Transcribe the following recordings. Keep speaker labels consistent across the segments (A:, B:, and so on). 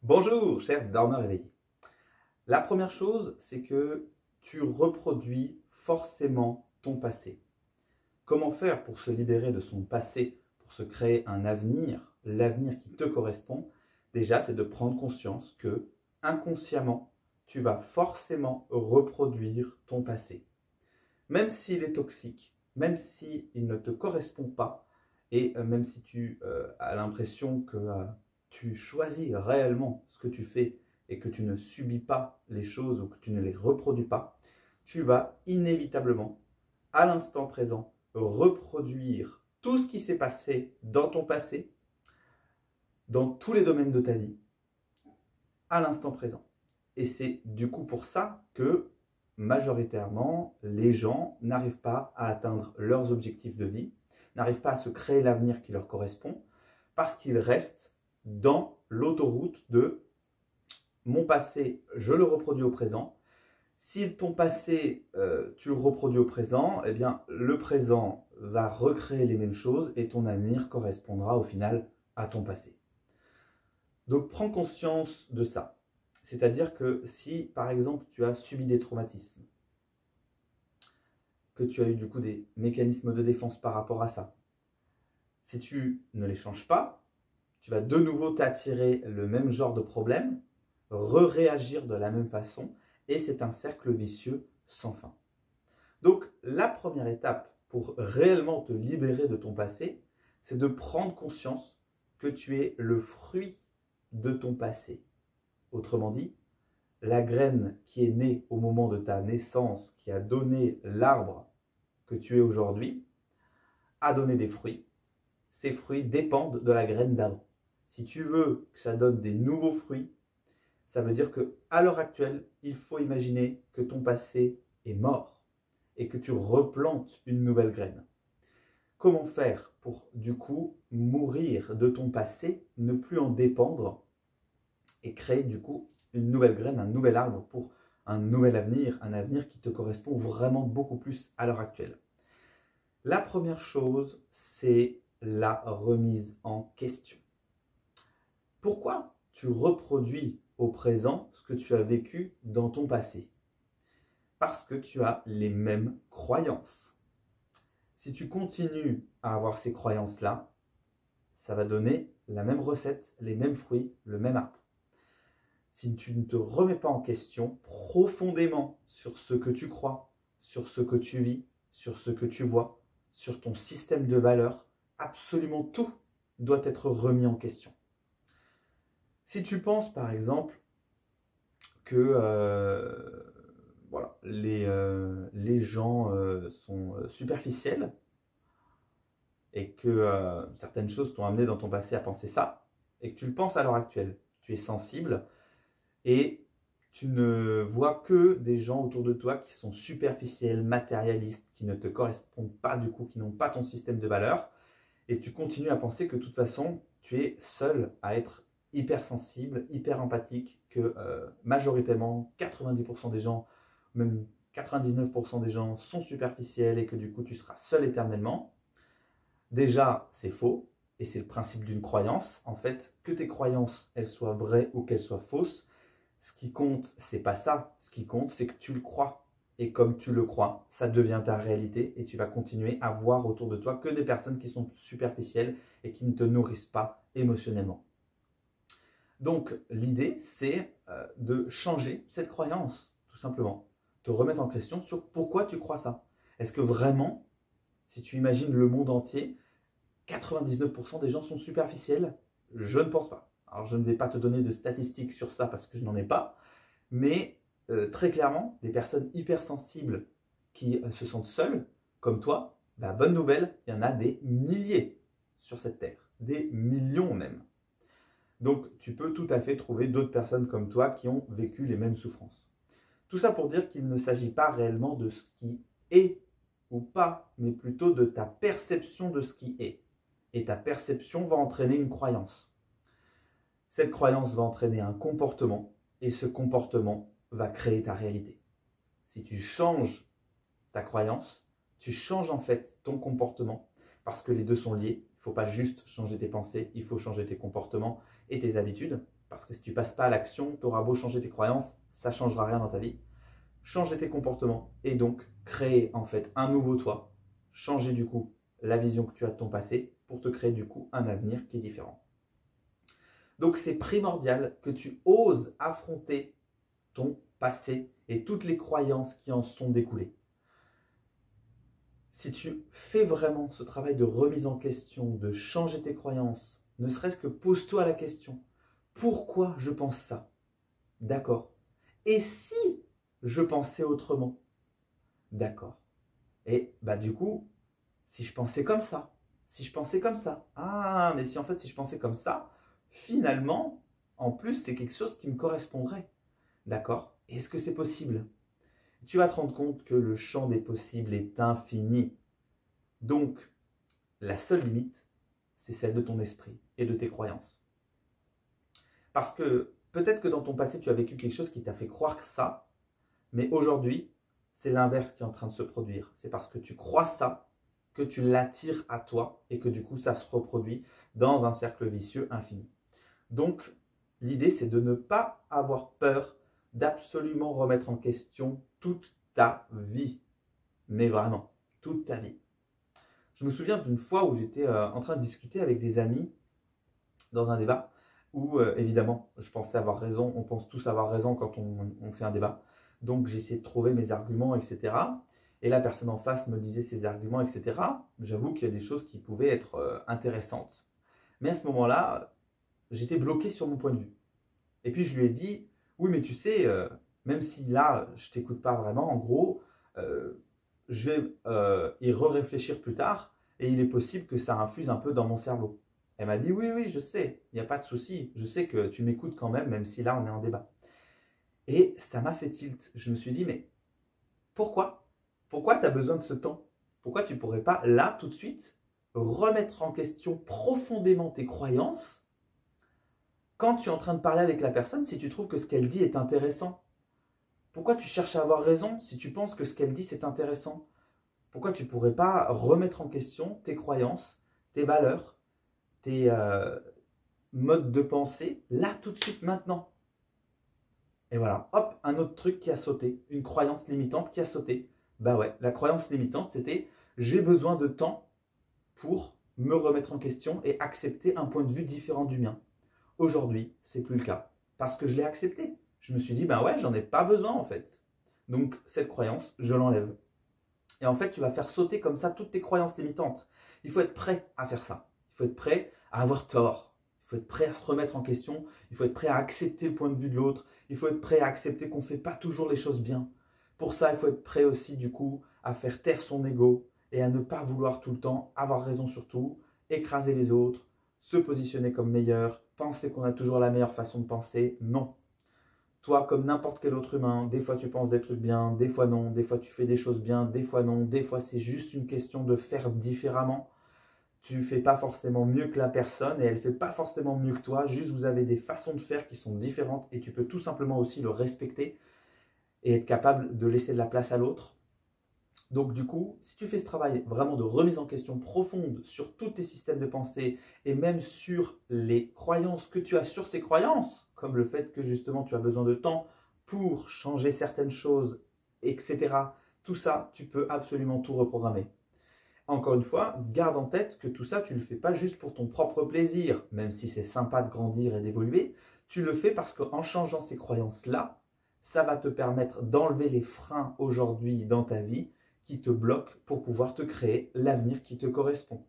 A: Bonjour, cher dormeur éveillé. La première chose, c'est que tu reproduis forcément ton passé. Comment faire pour se libérer de son passé, pour se créer un avenir, l'avenir qui te correspond? Déjà, c'est de prendre conscience que, inconsciemment, tu vas forcément reproduire ton passé. Même s'il est toxique, même s'il ne te correspond pas, et même si tu as l'impression que tu choisis réellement ce que tu fais et que tu ne subis pas les choses ou que tu ne les reproduis pas, tu vas inévitablement, à l'instant présent, reproduire tout ce qui s'est passé dans ton passé, dans tous les domaines de ta vie, à l'instant présent. Et c'est du coup pour ça que majoritairement, les gens n'arrivent pas à atteindre leurs objectifs de vie, n'arrivent pas à se créer l'avenir qui leur correspond, parce qu'ils restent dans l'autoroute de mon passé, je le reproduis au présent. Si ton passé, tu le reproduis au présent, eh bien, le présent va recréer les mêmes choses et ton avenir correspondra au final à ton passé. Donc, prends conscience de ça. C'est-à-dire que si, par exemple, tu as subi des traumatismes, que tu as eu du coup des mécanismes de défense par rapport à ça, si tu ne les changes pas, tu vas de nouveau t'attirer le même genre de problème, réagir de la même façon, et c'est un cercle vicieux sans fin. Donc, la première étape pour réellement te libérer de ton passé, c'est de prendre conscience que tu es le fruit de ton passé. Autrement dit, la graine qui est née au moment de ta naissance, qui a donné l'arbre que tu es aujourd'hui, a donné des fruits. Ces fruits dépendent de la graine d'avant. Si tu veux que ça donne des nouveaux fruits, ça veut dire qu'à l'heure actuelle, il faut imaginer que ton passé est mort et que tu replantes une nouvelle graine. Comment faire pour, du coup, mourir de ton passé, ne plus en dépendre et créer, du coup, une nouvelle graine, un nouvel arbre pour un nouvel avenir, un avenir qui te correspond vraiment beaucoup plus à l'heure actuelle? La première chose, c'est la remise en question. Pourquoi tu reproduis au présent ce que tu as vécu dans ton passé? Parce que tu as les mêmes croyances. Si tu continues à avoir ces croyances-là, ça va donner la même recette, les mêmes fruits, le même arbre. Si tu ne te remets pas en question profondément sur ce que tu crois, sur ce que tu vis, sur ce que tu vois, sur ton système de valeurs, absolument tout doit être remis en question. Si tu penses par exemple que voilà, les gens sont superficiels et que certaines choses t'ont amené dans ton passé à penser ça, et que tu le penses à l'heure actuelle, tu es sensible et tu ne vois que des gens autour de toi qui sont superficiels, matérialistes, qui ne te correspondent pas du coup, qui n'ont pas ton système de valeurs, et tu continues à penser que de toute façon, tu es seul à être hypersensible, hyper empathique, que majoritairement 90% des gens, même 99% des gens sont superficiels et que du coup tu seras seul éternellement. Déjà, c'est faux et c'est le principe d'une croyance. En fait, que tes croyances, elles soient vraies ou qu'elles soient fausses, ce qui compte, c'est pas ça. Ce qui compte, c'est que tu le crois. Et comme tu le crois, ça devient ta réalité et tu vas continuer à voir autour de toi que des personnes qui sont superficielles et qui ne te nourrissent pas émotionnellement. Donc, l'idée, c'est de changer cette croyance, tout simplement. Te remettre en question sur pourquoi tu crois ça. Est-ce que vraiment, si tu imagines le monde entier, 99% des gens sont superficiels? Je ne pense pas. Alors, je ne vais pas te donner de statistiques sur ça parce que je n'en ai pas, mais très clairement, des personnes hypersensibles qui se sentent seules, comme toi, bah, bonne nouvelle, il y en a des milliers sur cette terre, des millions même. Donc, tu peux tout à fait trouver d'autres personnes comme toi qui ont vécu les mêmes souffrances. Tout ça pour dire qu'il ne s'agit pas réellement de ce qui est ou pas, mais plutôt de ta perception de ce qui est. Et ta perception va entraîner une croyance. Cette croyance va entraîner un comportement, et ce comportement va créer ta réalité. Si tu changes ta croyance, tu changes en fait ton comportement, parce que les deux sont liés. Il ne faut pas juste changer tes pensées, il faut changer tes comportements et tes habitudes, Parce que si tu ne passes pas à l'action, tu auras beau changer tes croyances, ça ne changera rien dans ta vie. Changer tes comportements et donc créer en fait un nouveau toi. Changer du coup la vision que tu as de ton passé pour te créer du coup un avenir qui est différent. Donc c'est primordial que tu oses affronter ton passé et toutes les croyances qui en sont découlées. Si tu fais vraiment ce travail de remise en question, de changer tes croyances, ne serait-ce que pose-toi la question, pourquoi je pense ça? D'accord. Et si je pensais autrement? D'accord. Et bah du coup, si je pensais comme ça, si je pensais comme ça, ah, mais si en fait si je pensais comme ça, finalement, en plus c'est quelque chose qui me correspondrait. D'accord. Est-ce que c'est possible? Tu vas te rendre compte que le champ des possibles est infini. Donc, la seule limite, c'est celle de ton esprit et de tes croyances. Parce que peut-être que dans ton passé, tu as vécu quelque chose qui t'a fait croire ça, mais aujourd'hui, c'est l'inverse qui est en train de se produire. C'est parce que tu crois ça que tu l'attires à toi et que du coup, ça se reproduit dans un cercle vicieux infini. Donc, l'idée, c'est de ne pas avoir peur d'absolument remettre en question toute ta vie. Mais vraiment, toute ta vie. Je me souviens d'une fois où j'étais en train de discuter avec des amis dans un débat où, évidemment, je pensais avoir raison. On pense tous avoir raison quand on fait un débat. Donc, j'ai essayé de trouver mes arguments, etc. Et la personne en face me disait ses arguments, etc. J'avoue qu'il y a des choses qui pouvaient être intéressantes. Mais à ce moment-là, j'étais bloqué sur mon point de vue. Et puis, je lui ai dit, oui, mais tu sais, même si là, je ne t'écoute pas vraiment, en gros, je vais y réfléchir plus tard et il est possible que ça infuse un peu dans mon cerveau. Elle m'a dit, oui, oui, je sais, il n'y a pas de souci, je sais que tu m'écoutes quand même, même si là, on est en débat. Et ça m'a fait tilt. Je me suis dit, mais pourquoi? Pourquoi tu as besoin de ce temps? Pourquoi tu ne pourrais pas, là, tout de suite, remettre en question profondément tes croyances quand tu es en train de parler avec la personne, si tu trouves que ce qu'elle dit est intéressant? Pourquoi tu cherches à avoir raison si tu penses que ce qu'elle dit c'est intéressant? Pourquoi tu ne pourrais pas remettre en question tes croyances, tes valeurs, tes modes de pensée, là tout de suite, maintenant? Et voilà, hop, un autre truc qui a sauté, une croyance limitante qui a sauté. Bah ouais, la croyance limitante c'était j'ai besoin de temps pour me remettre en question et accepter un point de vue différent du mien. Aujourd'hui, c'est plus le cas parce que je l'ai accepté. Je me suis dit, ben ouais, j'en ai pas besoin en fait. Donc, cette croyance, je l'enlève. Et en fait, tu vas faire sauter comme ça toutes tes croyances limitantes. Il faut être prêt à faire ça. Il faut être prêt à avoir tort. Il faut être prêt à se remettre en question. Il faut être prêt à accepter le point de vue de l'autre. Il faut être prêt à accepter qu'on ne fait pas toujours les choses bien. Pour ça, il faut être prêt aussi, du coup, à faire taire son ego et à ne pas vouloir tout le temps avoir raison sur tout, écraser les autres, se positionner comme meilleur, penser qu'on a toujours la meilleure façon de penser. Non. Toi, comme n'importe quel autre humain, des fois tu penses des trucs bien, des fois non, des fois tu fais des choses bien, des fois non, des fois c'est juste une question de faire différemment. Tu ne fais pas forcément mieux que la personne et elle ne fait pas forcément mieux que toi, juste vous avez des façons de faire qui sont différentes et tu peux tout simplement aussi le respecter et être capable de laisser de la place à l'autre. Donc du coup, si tu fais ce travail vraiment de remise en question profonde sur tous tes systèmes de pensée et même sur les croyances que tu as sur ces croyances, comme le fait que justement tu as besoin de temps pour changer certaines choses, etc. Tout ça, tu peux absolument tout reprogrammer. Encore une fois, garde en tête que tout ça, tu ne le fais pas juste pour ton propre plaisir, même si c'est sympa de grandir et d'évoluer. Tu le fais parce qu'en changeant ces croyances-là, ça va te permettre d'enlever les freins aujourd'hui dans ta vie qui te bloquent pour pouvoir te créer l'avenir qui te correspond.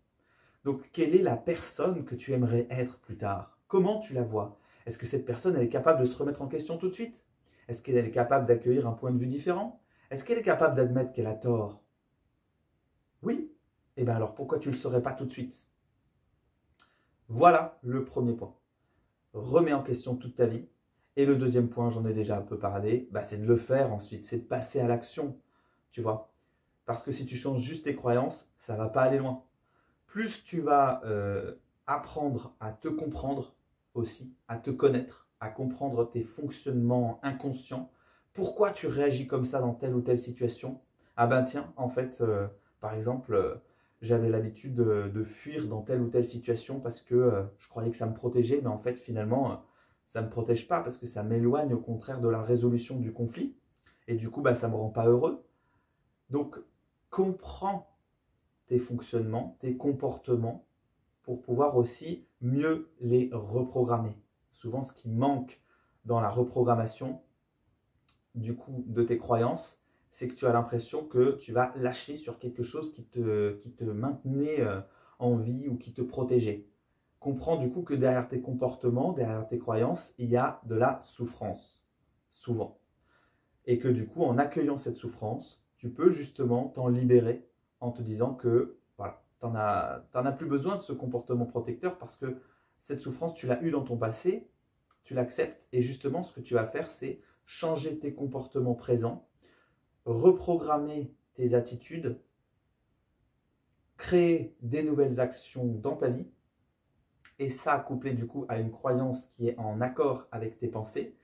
A: Donc, quelle est la personne que tu aimerais être plus tard? Comment tu la vois? Est-ce que cette personne elle est capable de se remettre en question tout de suite? Est-ce qu'elle est capable d'accueillir un point de vue différent? Est-ce qu'elle est capable d'admettre qu'elle a tort? Oui. Eh bien alors, pourquoi tu ne le saurais pas tout de suite? Voilà le premier point. Remets en question toute ta vie. Et le deuxième point, j'en ai déjà un peu parlé, c'est de le faire ensuite, c'est de passer à l'action, tu vois. Parce que si tu changes juste tes croyances, ça ne va pas aller loin. Plus tu vas apprendre à te comprendre aussi, à te connaître, à comprendre tes fonctionnements inconscients, pourquoi tu réagis comme ça dans telle ou telle situation. Ah ben tiens, en fait, par exemple, j'avais l'habitude de fuir dans telle ou telle situation parce que je croyais que ça me protégeait, mais en fait finalement, Ça ne me protège pas parce que ça m'éloigne au contraire de la résolution du conflit. Et du coup, ça ne me rend pas heureux. Donc, comprends tes fonctionnements, tes comportements pour pouvoir aussi mieux les reprogrammer. Souvent, ce qui manque dans la reprogrammation du coup de tes croyances, c'est que tu as l'impression que tu vas lâcher sur quelque chose qui te maintenait en vie ou qui te protégeait. Comprends du coup que derrière tes comportements, derrière tes croyances, il y a de la souffrance, souvent. Et que du coup, en accueillant cette souffrance, tu peux justement t'en libérer en te disant que voilà, tu n'en as plus besoin de ce comportement protecteur parce que cette souffrance, tu l'as eue dans ton passé, tu l'acceptes et justement, ce que tu vas faire, c'est changer tes comportements présents, reprogrammer tes attitudes, créer des nouvelles actions dans ta vie et ça, couplé du coup à une croyance qui est en accord avec tes pensées,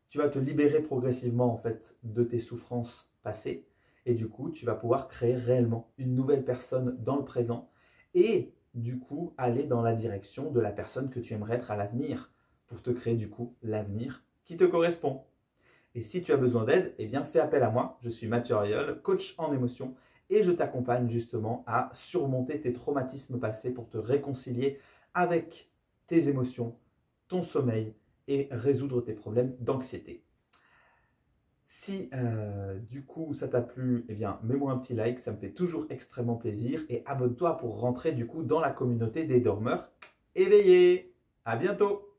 A: tu vas te libérer progressivement en fait de tes souffrances passées et du coup tu vas pouvoir créer réellement une nouvelle personne dans le présent et du coup aller dans la direction de la personne que tu aimerais être à l'avenir pour te créer du coup l'avenir qui te correspond. Et si tu as besoin d'aide, eh bien fais appel à moi, je suis Mathieu Auriol, coach en émotion et je t'accompagne justement à surmonter tes traumatismes passés pour te réconcilier avec tes émotions, ton sommeil et résoudre tes problèmes d'anxiété. Si du coup ça t'a plu, eh bien mets-moi un petit like, ça me fait toujours extrêmement plaisir et abonne-toi pour rentrer du coup dans la communauté des dormeurs éveillés. À bientôt!